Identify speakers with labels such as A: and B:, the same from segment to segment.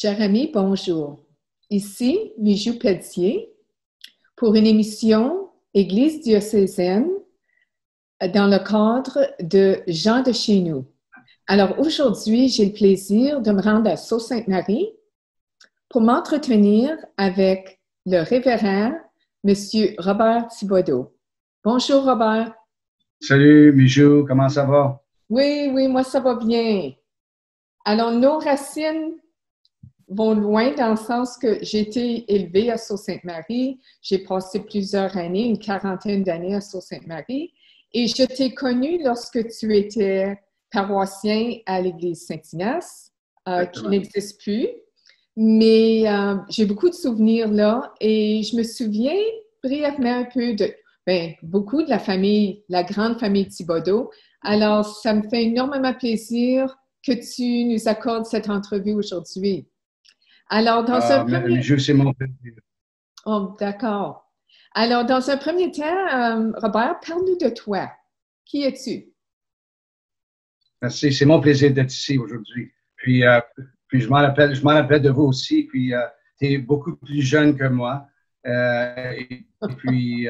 A: Chers amis, bonjour. Ici, Mijou Pelletier pour une émission Église diocésaine dans le cadre de Jean de chez nous. Alors aujourd'hui, j'ai le plaisir de me rendre à Sault-Sainte-Marie pour m'entretenir avec le révérend Monsieur Robert Thibodeau. Bonjour Robert.
B: Salut Mijou, comment ça va?
A: Oui, moi ça va bien. Alors nos racines vont loin dans le sens que j'ai été élevée à Sault-Sainte-Marie. J'ai passé plusieurs années, une quarantaine d'années à Sault-Sainte-Marie. Et je t'ai connue lorsque tu étais paroissien à l'église Saint-Ignace, qui n'existe plus. Mais j'ai beaucoup de souvenirs là et je me souviens brièvement un peu de, beaucoup de la famille, la grande famille Thibodeau. Alors, ça me fait énormément plaisir que tu nous accordes cette entrevue aujourd'hui. Alors, dans un premier...
B: Mijou, c'est mon plaisir.
A: Oh, d'accord. Alors, dans un premier temps, Robert, parle-nous de toi. Qui es-tu?
B: Merci, c'est mon plaisir d'être ici aujourd'hui. Puis je m'en rappelle de vous aussi. Puis, tu es beaucoup plus jeune que moi. Et puis,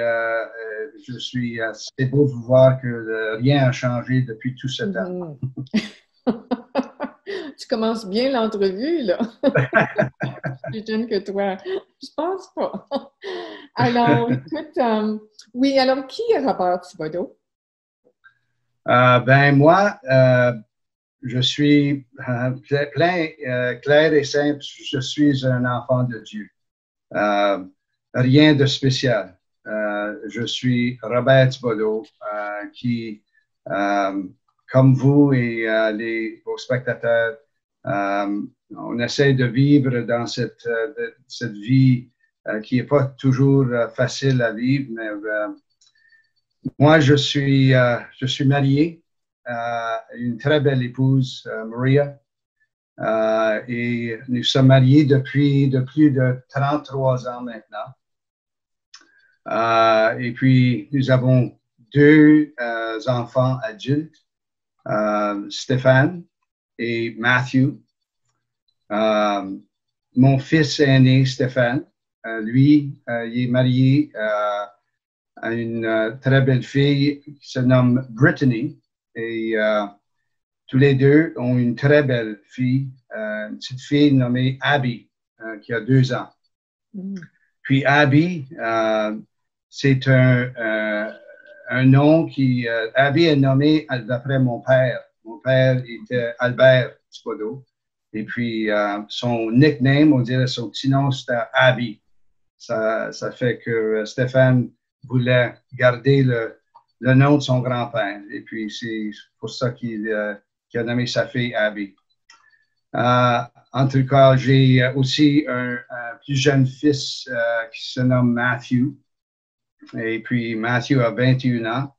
B: c'est beau de vous voir que rien n'a changé depuis tout ce temps.
A: Tu commences bien l'entrevue, là. Je suis plus jeune que toi. Je pense pas. Alors, écoute, oui, alors, qui est Robert Thibodeau?
B: Moi, je suis clair et simple. Je suis un enfant de Dieu. Rien de spécial. Je suis Robert Thibodeau, qui, comme vous et vos spectateurs, on essaie de vivre dans cette vie qui n'est pas toujours facile à vivre, mais moi, je suis marié à une très belle épouse, Maria, et nous sommes mariés depuis plus de 33 ans maintenant. Et puis, nous avons deux enfants adultes, Stéphane et Matthew. Mon fils aîné, Stéphane, lui, il est marié à une très belle fille qui se nomme Brittany. Et tous les deux ont une très belle fille, une petite fille nommée Abby, qui a 2 ans. Puis Abby, c'est un nom qui... Abby est nommé d'après mon père. Mon père était Albert Thibodeau. Et puis, son nickname, on dirait son petit nom, c'était Abby. Ça fait que Stéphane voulait garder le nom de son grand-père. Et puis, c'est pour ça qu'il a nommé sa fille Abby. En tout cas, j'ai aussi un plus jeune fils qui se nomme Matthew. Et puis, Matthew a 21 ans.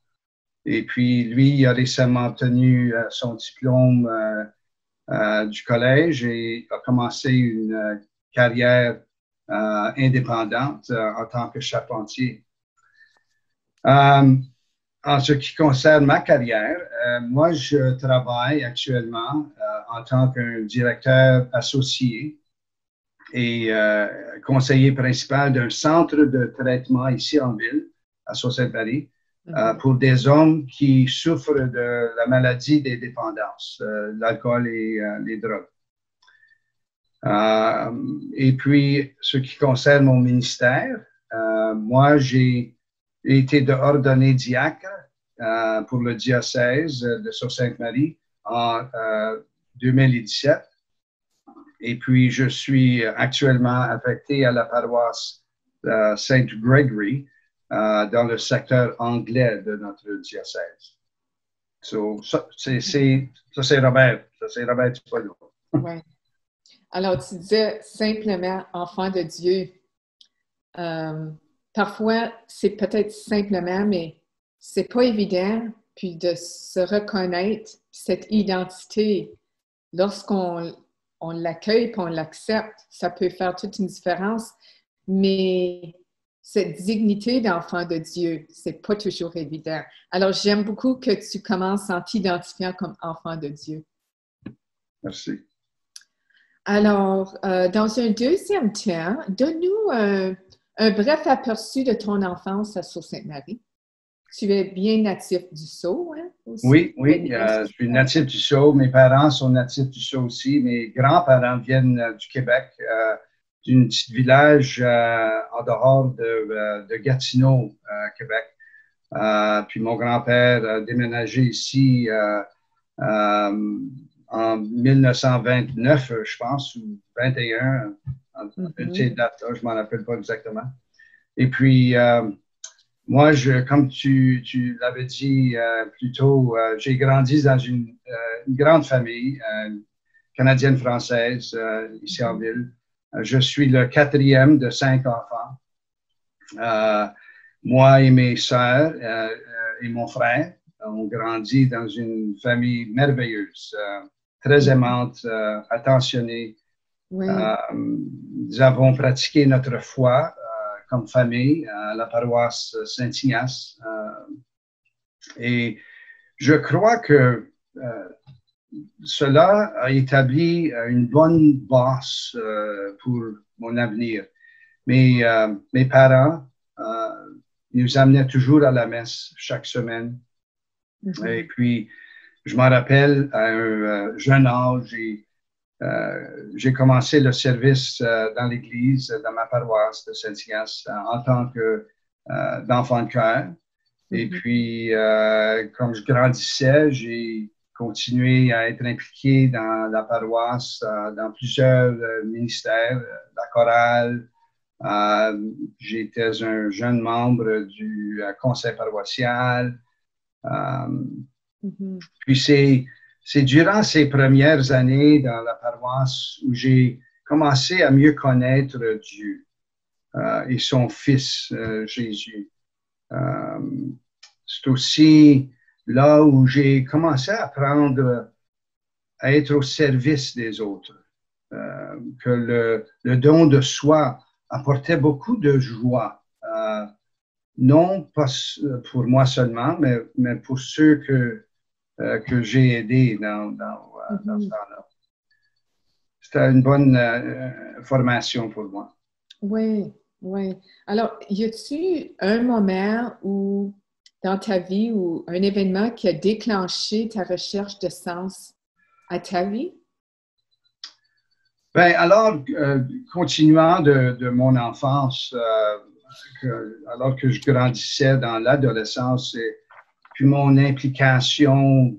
B: Et puis, lui, il a récemment obtenu son diplôme du collège et a commencé une carrière indépendante en tant que charpentier. En ce qui concerne ma carrière, moi, je travaille actuellement en tant que directeur associé et conseiller principal d'un centre de traitement ici en ville, à Sault-Sainte-Marie, pour des hommes qui souffrent de la maladie des dépendances, l'alcool et les drogues. Et puis, ce qui concerne mon ministère, moi, j'ai été ordonné diacre pour le diocèse de Sault-Sainte-Marie en 2017. Et puis, je suis actuellement affecté à la paroisse Saint Gregory dans le secteur anglais de notre diocèse. Ça, c'est Robert. Ça, c'est Robert Thibodeau.
A: Oui. Alors, tu disais simplement enfant de Dieu. Parfois, c'est peut-être simplement, mais c'est pas évident, puis de se reconnaître cette identité. Lorsqu'on l'accueille et on l'accepte, ça peut faire toute une différence, mais cette dignité d'enfant de Dieu, c'est pas toujours évident. Alors, j'aime beaucoup que tu commences en t'identifiant comme enfant de Dieu.
B: Merci.
A: Alors, dans un deuxième temps, donne-nous un bref aperçu de ton enfance à Sault-Sainte-Marie. Tu es bien natif du Sceau, hein, aussi?
B: Oui, oui, je suis natif du Sceau. Mes parents sont natifs du Sceau aussi. Mes grands-parents viennent du Québec, d'un petit village en dehors de Gatineau, Québec. Puis mon grand-père a déménagé ici en 1929, je pense, ou 21, une de ces dates-là, je ne m'en rappelle pas exactement. Et puis, moi, comme tu l'avais dit plus tôt, j'ai grandi dans une grande famille canadienne-française ici en ville. Je suis le quatrième de 5 enfants. Moi et mes sœurs et mon frère ont grandi dans une famille merveilleuse, très aimante, attentionnée.
A: Oui.
B: Nous avons pratiqué notre foi comme famille à la paroisse Saint-Ignace. Et je crois que cela a établi une bonne base pour mon avenir. Mes parents nous amenaient toujours à la messe chaque semaine. Et puis, je m'en rappelle, à un jeune âge, j'ai commencé le service dans l'église, dans ma paroisse de Saint-Ignace, en tant d'enfant de chœur. Et puis, comme je grandissais, j'ai continué à être impliqué dans la paroisse, dans plusieurs ministères, la chorale. J'étais un jeune membre du conseil paroissial. Puis c'est durant ces premières années dans la paroisse où j'ai commencé à mieux connaître Dieu et son Fils Jésus. C'est aussi là où j'ai commencé à apprendre à être au service des autres, que le don de soi apportait beaucoup de joie, non pas pour moi seulement, mais pour ceux que j'ai aidés dans ce temps-là. C'était une bonne formation pour moi.
A: Oui, oui. Alors, y a-t-il un moment où, dans ta vie, ou un événement qui a déclenché ta recherche de sens à ta vie?
B: Bien, alors, continuant de mon enfance, alors que je grandissais dans l'adolescence, puis mon implication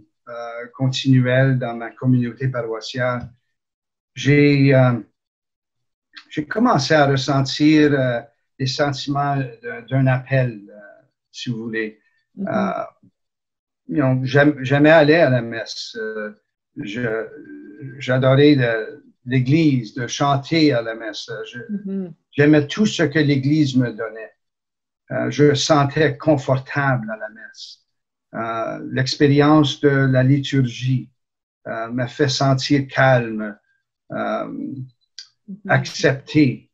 B: continuelle dans ma communauté paroissiale, j'ai commencé à ressentir des sentiments d'un appel, si vous voulez. J'aimais aller à la messe. J'adorais l'Église, de chanter à la messe. J'aimais tout ce que l'Église me donnait. Je me sentais confortable à la messe. L'expérience de la liturgie m'a fait sentir calme, accepté,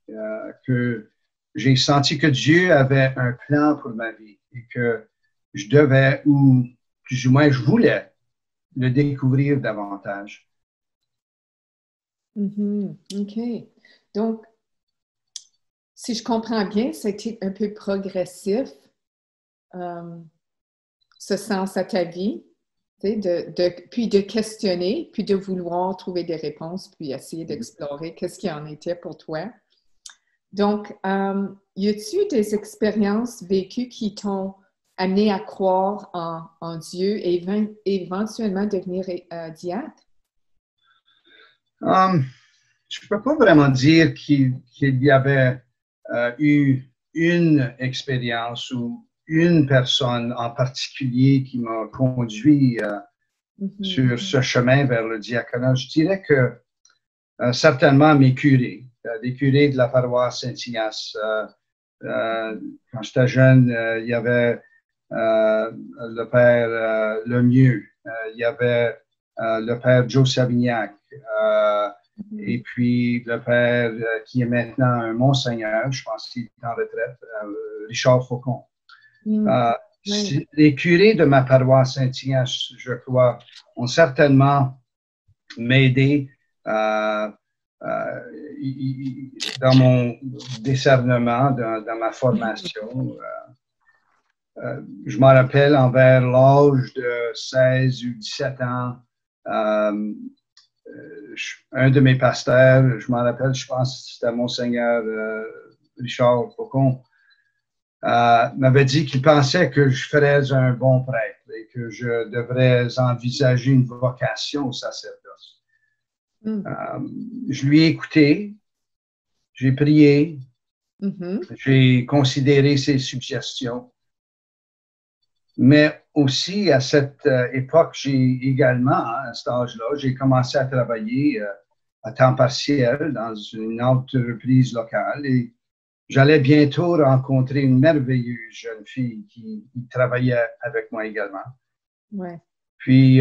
B: que j'ai senti que Dieu avait un plan pour ma vie et que je devais, ou plus ou moins je voulais, le découvrir davantage.
A: OK. Donc, si je comprends bien, c'était un peu progressif, ce sens à ta vie, puis de questionner, puis de vouloir trouver des réponses, puis essayer d'explorer qu'est-ce qui en était pour toi. Donc, y a-t-il des expériences vécues qui t'ont amené à croire en Dieu et éventuellement devenir diacre?
B: Je ne peux pas vraiment dire qu'il y avait eu une expérience ou une personne en particulier qui m'a conduit sur ce chemin vers le diaconat. Je dirais que certainement mes curés, les curés de la paroisse Saint-Ignace. Quand j'étais jeune, il y avait le père Lemieux, il y avait le père Joe Savignac, et puis le père qui est maintenant un monseigneur, je pense qu'il est en retraite, Richard Faucon. Les curés de ma paroisse Saint-Ignace, je crois, ont certainement m'aidé dans mon discernement, dans ma formation. Je m'en rappelle, envers l'âge de 16 ou 17 ans, un de mes pasteurs, je m'en rappelle, je pense que c'était Monseigneur Richard Faucon, m'avait dit qu'il pensait que je ferais un bon prêtre et que je devrais envisager une vocation au sacerdoce. Je lui ai écouté, j'ai prié, j'ai considéré ses suggestions. Mais aussi, à cette époque, j'ai également, à cet âge-là, j'ai commencé à travailler à temps partiel dans une entreprise locale et j'allais bientôt rencontrer une merveilleuse jeune fille qui travaillait avec moi également.
A: Ouais.
B: Puis,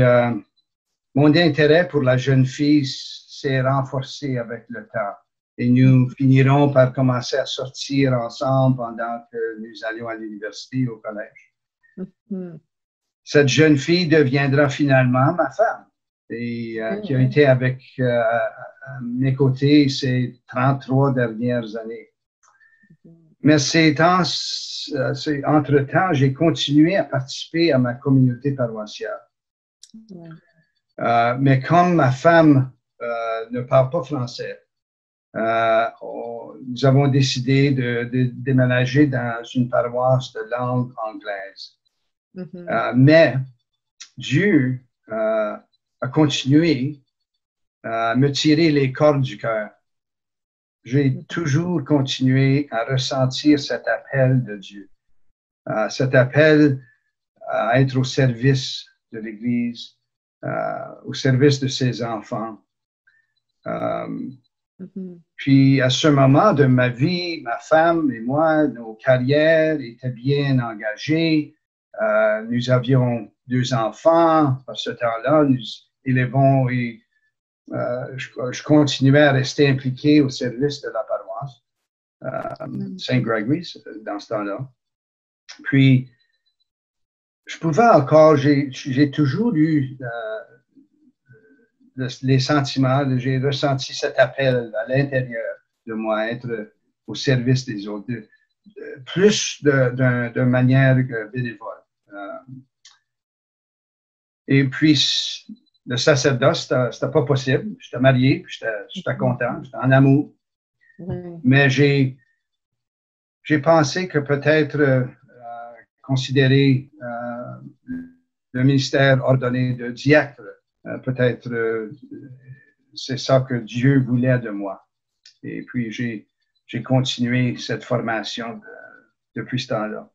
B: mon intérêt pour la jeune fille s'est renforcé avec le temps et nous finirons par commencer à sortir ensemble pendant que nous allions à l'université, au collège. Cette jeune fille deviendra finalement ma femme et qui a été avec à mes côtés ces 33 dernières années. Mais entre-temps, j'ai continué à participer à ma communauté paroissiale. Mais comme ma femme ne parle pas français, nous avons décidé de déménager dans une paroisse de langue anglaise. Mais Dieu a continué à me tirer les cordes du cœur. J'ai toujours continué à ressentir cet appel de Dieu, cet appel à être au service de l'Église, au service de ses enfants. Puis à ce moment de ma vie, ma femme et moi, nos carrières étaient bien engagées. Nous avions 2 enfants. À ce temps-là, nous élevons et je continuais à rester impliqué au service de la paroisse, Saint Gregory's, dans ce temps-là. Puis, je pouvais encore, j'ai toujours eu les sentiments, j'ai ressenti cet appel à l'intérieur de moi, être au service des autres, plus de manière bénévole. Et puis, le sacerdoce, c'était pas possible. J'étais marié, puis j'étais content, j'étais en amour. Mais j'ai pensé que peut-être considérer le ministère ordonné de diacre, peut-être c'est ça que Dieu voulait de moi. Et puis, j'ai continué cette formation depuis ce temps-là.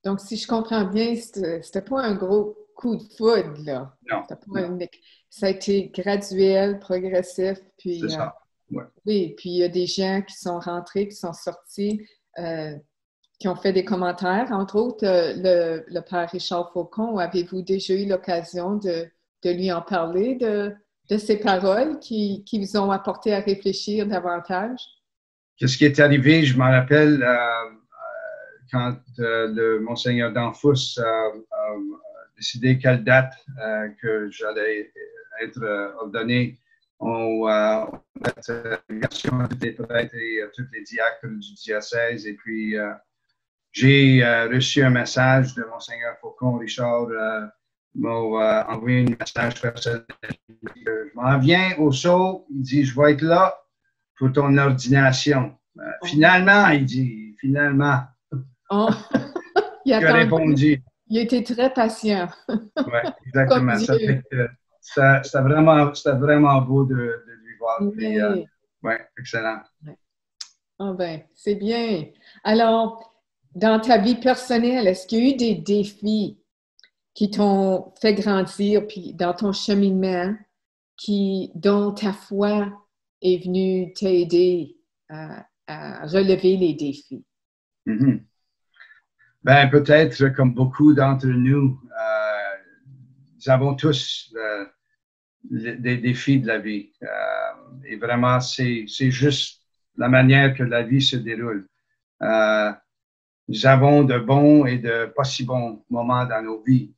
A: Donc, si je comprends bien, c'était pas un gros coup de foudre, là.
B: Non.
A: Ça a été graduel, progressif. Puis,
B: c'est ça. Ouais.
A: Oui, puis il y a des gens qui sont rentrés, qui sont sortis, qui ont fait des commentaires. Entre autres, le père Richard Faucon, avez-vous déjà eu l'occasion de lui en parler, de ces paroles qui vous ont apporté à réfléchir davantage?
B: Qu'est-ce qui est arrivé? Je m'en rappelle quand le Monseigneur d'Anfous a décidé quelle date que j'allais être ordonné. On a fait l'invitation à tous les prêtres et à tous les diacres du diocèse. Et puis, j'ai reçu un message de Monseigneur Faucon. Richard m'a envoyé un message personnel. Je m'en viens au saut. Il dit, je vais être là pour ton ordination. Finalement, il dit, finalement.
A: Oh. Il
B: a répondu.
A: Il était très patient.
B: Oui, exactement. C'était vraiment beau de lui voir.
A: Oui.
B: Oui, excellent.
A: Ah ben, c'est bien. Alors, dans ta vie personnelle, est-ce qu'il y a eu des défis qui t'ont fait grandir, puis dans ton cheminement, dont ta foi est venue t'aider à relever les défis?
B: Ben, peut-être comme beaucoup d'entre nous, nous avons tous des défis de la vie. Et vraiment, c'est juste la manière que la vie se déroule. Nous avons de bons et de pas si bons moments dans nos vies.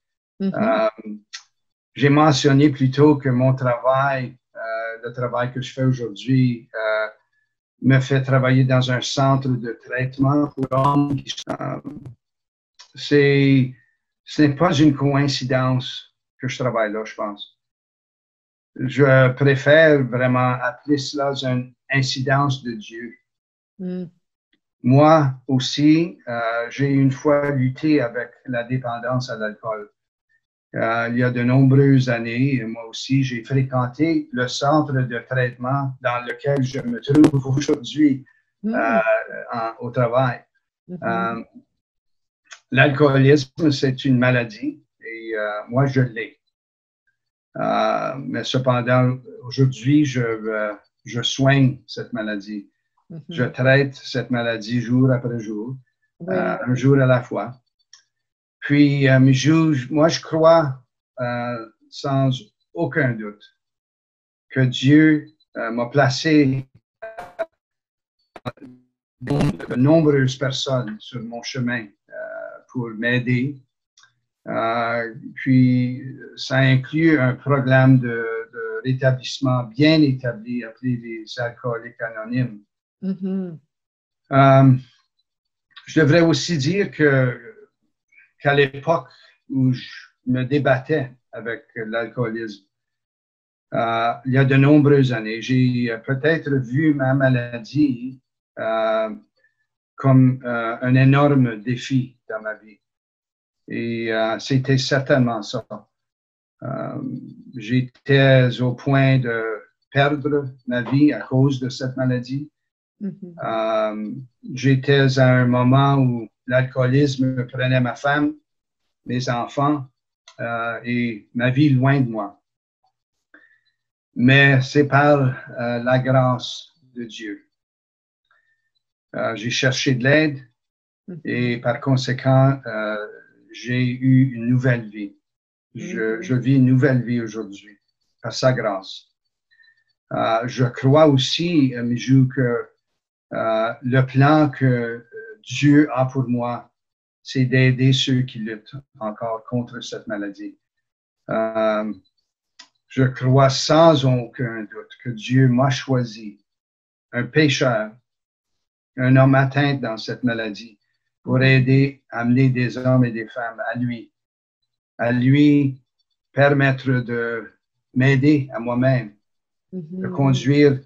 B: J'ai mentionné plus tôt que mon travail le travail que je fais aujourd'hui me fait travailler dans un centre de traitement pour hommes. Ce n'est pas une coïncidence que je travaille là, je pense. Je préfère vraiment appeler cela une incidence de Dieu.
A: Mm.
B: Moi aussi, j'ai une fois lutté avec la dépendance à l'alcool. Il y a de nombreuses années, moi aussi, j'ai fréquenté le centre de traitement dans lequel je me trouve aujourd'hui au travail.
A: Mm-hmm.
B: L'alcoolisme, c'est une maladie et moi, je l'ai. Mais cependant, aujourd'hui, je soigne cette maladie.
A: Mm-hmm.
B: Je traite cette maladie jour après jour,
A: Oui.
B: un jour à la fois. Puis, moi, je crois sans aucun doute que Dieu m'a placé de nombreuses personnes sur mon chemin pour m'aider. Puis, ça inclut un programme de rétablissement bien établi appelé les alcooliques anonymes.
A: Mm-hmm.
B: Je devrais aussi dire qu'à l'époque où je me débattais avec l'alcoolisme, il y a de nombreuses années, j'ai peut-être vu ma maladie comme un énorme défi dans ma vie. Et c'était certainement ça. J'étais au point de perdre ma vie à cause de cette maladie. Mm-hmm. J'étais à un moment où l'alcoolisme prenait ma femme, mes enfants et ma vie loin de moi. Mais c'est par la grâce de Dieu. J'ai cherché de l'aide et par conséquent, j'ai eu une nouvelle vie. Je vis une nouvelle vie aujourd'hui par sa grâce. Je crois aussi, Mijou, que le plan que Dieu a pour moi, c'est d'aider ceux qui luttent encore contre cette maladie. Je crois sans aucun doute que Dieu m'a choisi, un pécheur, un homme atteint dans cette maladie, pour aider à amener des hommes et des femmes à lui permettre de m'aider à moi-même, de conduire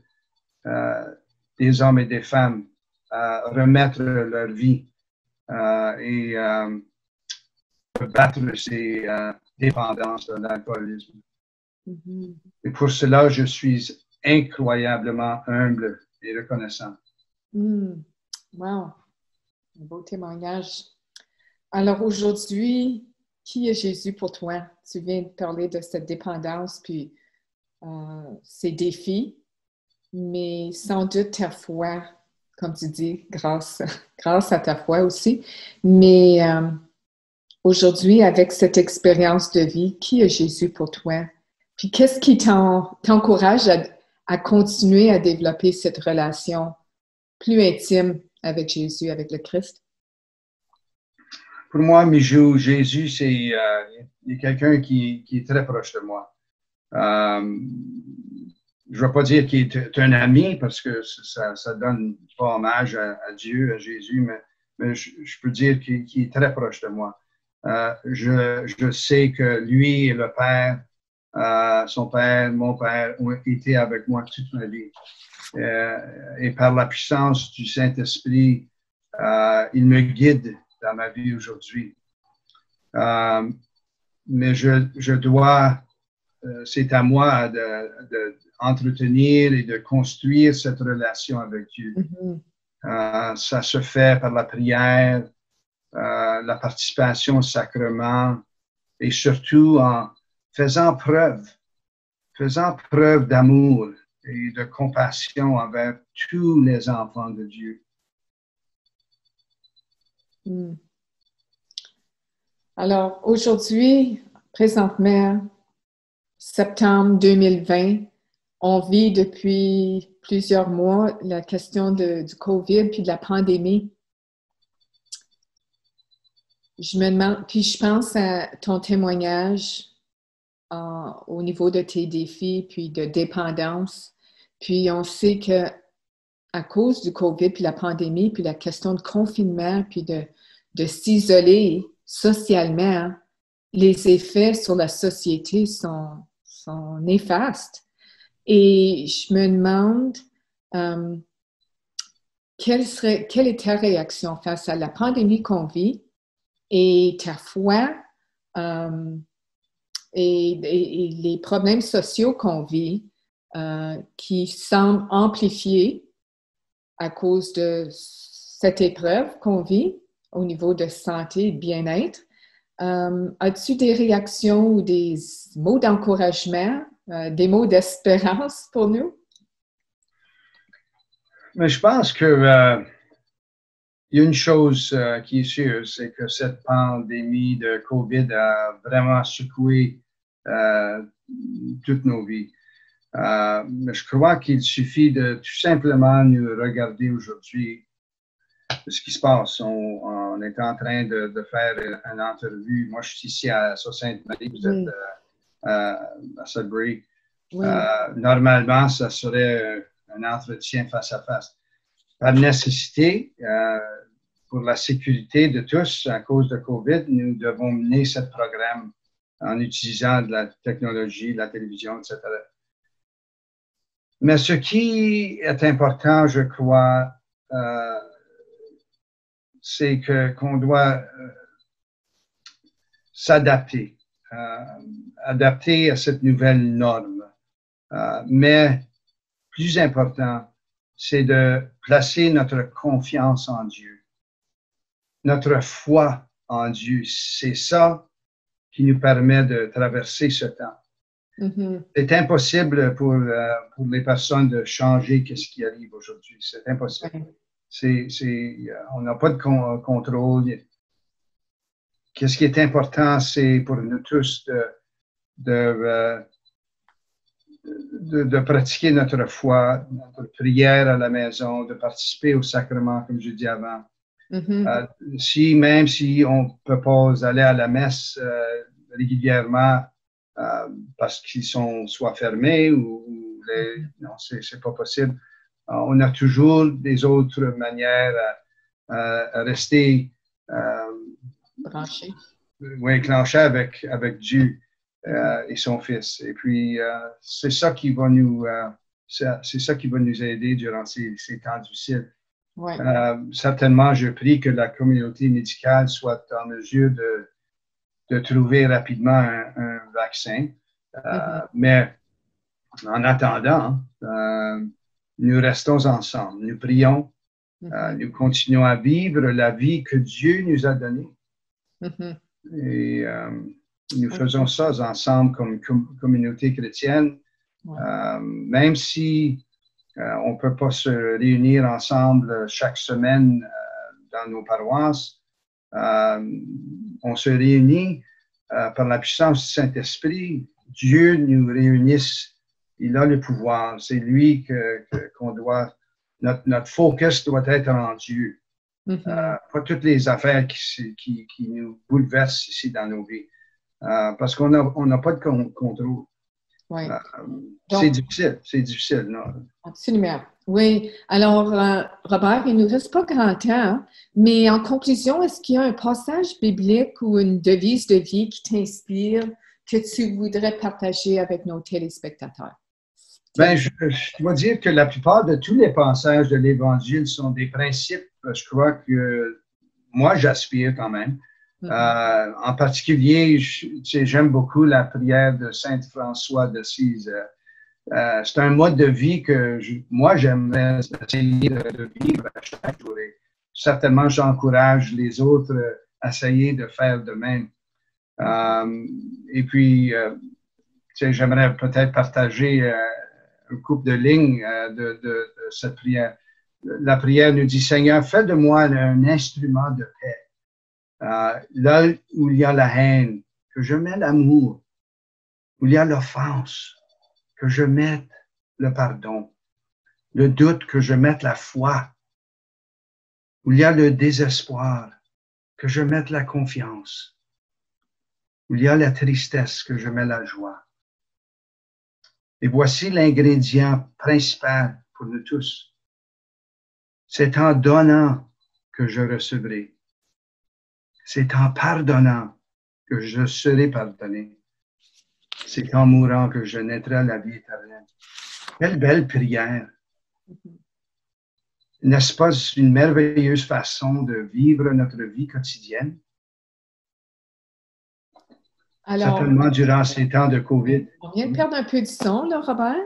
B: des hommes et des femmes à remettre leur vie et battre ces dépendances de l'alcoolisme. Mm-hmm. Et pour cela, je suis incroyablement humble et reconnaissant.
A: Wow, un beau témoignage. Alors aujourd'hui, qui est Jésus pour toi? Tu viens de parler de cette dépendance, puis ces défis, mais sans doute ta foi, comme tu dis, grâce à ta foi aussi. Mais aujourd'hui, avec cette expérience de vie, qui est Jésus pour toi? Puis qu'est-ce qui t'encourage à continuer à développer cette relation plus intime avec Jésus, avec le Christ?
B: Pour moi, Mijou, Jésus, c'est quelqu'un qui est très proche de moi. Je ne vais pas dire qu'il est un ami parce que ça donne pas hommage à Dieu, à Jésus, mais je peux dire qu'il est très proche de moi. Je sais que lui et le Père, son Père, mon Père, ont été avec moi toute ma vie. Et par la puissance du Saint-Esprit, il me guide dans ma vie aujourd'hui. Mais je dois, c'est à moi d'entretenir et de construire cette relation avec Dieu. Mm-hmm. Ça se fait par la prière, la participation au sacrement et surtout en faisant preuve d'amour et de compassion envers tous les enfants de Dieu.
A: Alors, aujourd'hui, présentement, septembre 2020, on vit depuis plusieurs mois la question du COVID puis de la pandémie. Je me demande, puis je pense à ton témoignage au niveau de tes défis, puis de dépendance. Puis on sait que à cause du COVID, puis la pandémie, puis la question de confinement, puis de s'isoler socialement, les effets sur la société sont néfastes. Et je me demande quelle est ta réaction face à la pandémie qu'on vit et ta foi et les problèmes sociaux qu'on vit qui semblent amplifiés à cause de cette épreuve qu'on vit au niveau de santé et de bien-être. As-tu des réactions ou des mots d'encouragement, des mots d'espérance pour nous?
B: Mais je pense que il y a une chose qui est sûre, c'est que cette pandémie de COVID a vraiment secoué toutes nos vies. Mais je crois qu'il suffit de tout simplement nous regarder aujourd'hui ce qui se passe. On est en train de faire une entrevue. Moi, je suis ici à Sault-Sainte-Marie, vous êtes à Sudbury. Oui. Normalement, ça serait un entretien face à face. Par nécessité, pour la sécurité de tous, à cause de COVID, nous devons mener ce programme en utilisant de la technologie, de la télévision, etc. Mais ce qui est important, je crois, c'est qu'on doit s'adapter, adapter à cette nouvelle norme. Mais plus important, c'est de placer notre confiance en Dieu, notre foi en Dieu. C'est ça qui nous permet de traverser ce temps. Mm-hmm. C'est impossible pour les personnes de changer ce qui arrive aujourd'hui. C'est impossible. On n'a pas de contrôle. Qu'est-ce qui est important, c'est pour nous tous de pratiquer notre foi, notre prière à la maison, de participer au sacrement, comme je dis avant. Mm-hmm. Même si on ne peut pas aller à la messe régulièrement parce qu'ils sont soit fermés ou non, c'est pas possible. On a toujours des autres manières à rester
A: branché.
B: Oui, clenché avec Dieu et son Fils. Et puis, c'est ça qui va nous aider durant ces temps difficiles. Ouais. Certainement, je prie que la communauté médicale soit en mesure de trouver rapidement un vaccin. Mais en attendant, nous restons ensemble, nous prions, nous continuons à vivre la vie que Dieu nous a donnée. Et nous faisons ça ensemble comme communauté chrétienne, même si on ne peut pas se réunir ensemble chaque semaine dans nos paroisses. On se réunit par la puissance du Saint-Esprit. Dieu nous réunisse. Il a le pouvoir. C'est lui qu'on doit... Notre focus doit être en Dieu. Pas toutes les affaires qui nous bouleversent ici dans nos vies. Parce qu'on n'a pas de contrôle. Oui. C'est difficile. Non?
A: Absolument. Oui. Alors, Robert, il ne nous reste pas grand temps, mais en conclusion, est-ce qu'il y a un passage biblique ou une devise de vie qui t'inspire, que tu voudrais partager avec nos téléspectateurs?
B: Bien, je dois dire que la plupart de tous les passages de l'Évangile sont des principes, je crois que moi, j'aspire quand même. En particulier, j'aime beaucoup la prière de Saint François d'Assise. C'est un mode de vie que moi, j'aimerais essayer de vivre à chaque jour. Et certainement, j'encourage les autres à essayer de faire de même. Et puis, j'aimerais peut-être partager un couple de lignes de cette prière. La prière nous dit, Seigneur, fais de moi un instrument de paix. Là où il y a la haine, que je mette l'amour. Où il y a l'offense, que je mette le pardon. Le doute, que je mette la foi. Où il y a le désespoir, que je mette la confiance. il y a la tristesse que je mets la joie. Et voici l'ingrédient principal pour nous tous. C'est en donnant que je recevrai. C'est en pardonnant que je serai pardonné. C'est en mourant que je naîtrai à la vie éternelle. Quelle belle prière! N'est-ce pas une merveilleuse façon de vivre notre vie quotidienne?
A: Alors,
B: certainement durant ces temps de COVID.
A: On vient de perdre un peu de son, là, Robert,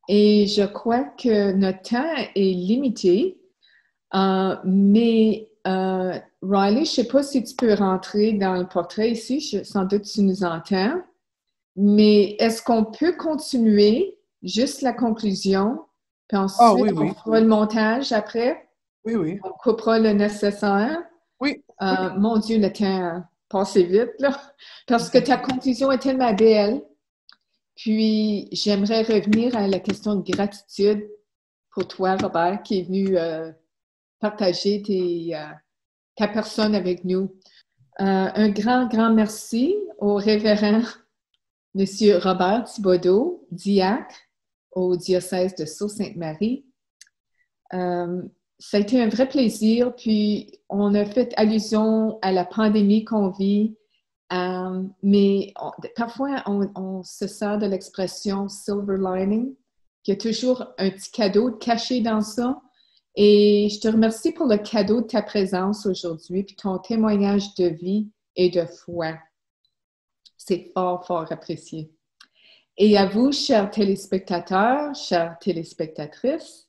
A: et je crois que notre temps est limité. Mais Riley, je ne sais pas si tu peux rentrer dans le portrait ici, sans doute tu nous entends, mais est-ce qu'on peut continuer juste la conclusion, puis ensuite on fera le montage après?
C: Oui, oui.
A: On coupera le nécessaire.
C: Oui.
A: Mon Dieu, le temps passé vite, là, parce que ta conclusion est tellement belle. Puis, j'aimerais revenir à la question de gratitude pour toi, Robert, qui est venu partager ta personne avec nous. Un grand, grand merci au révérend M. Robert Thibodeau, diacre au diocèse de Sault-Sainte-Marie. Ça a été un vrai plaisir, puis on a fait allusion à la pandémie qu'on vit, mais parfois on se sert de l'expression « silver lining », qu'il y a toujours un petit cadeau caché dans ça. Et je te remercie pour le cadeau de ta présence aujourd'hui, puis ton témoignage de vie et de foi. C'est fort, fort apprécié. Et à vous, chers téléspectateurs, chères téléspectatrices,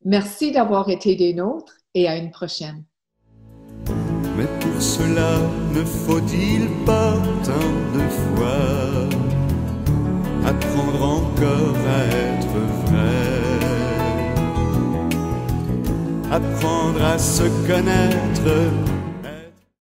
A: merci d'avoir été des nôtres et à une prochaine.
D: Mais pour cela, ne faut-il pas tant de fois apprendre encore à être vrai, apprendre à se connaître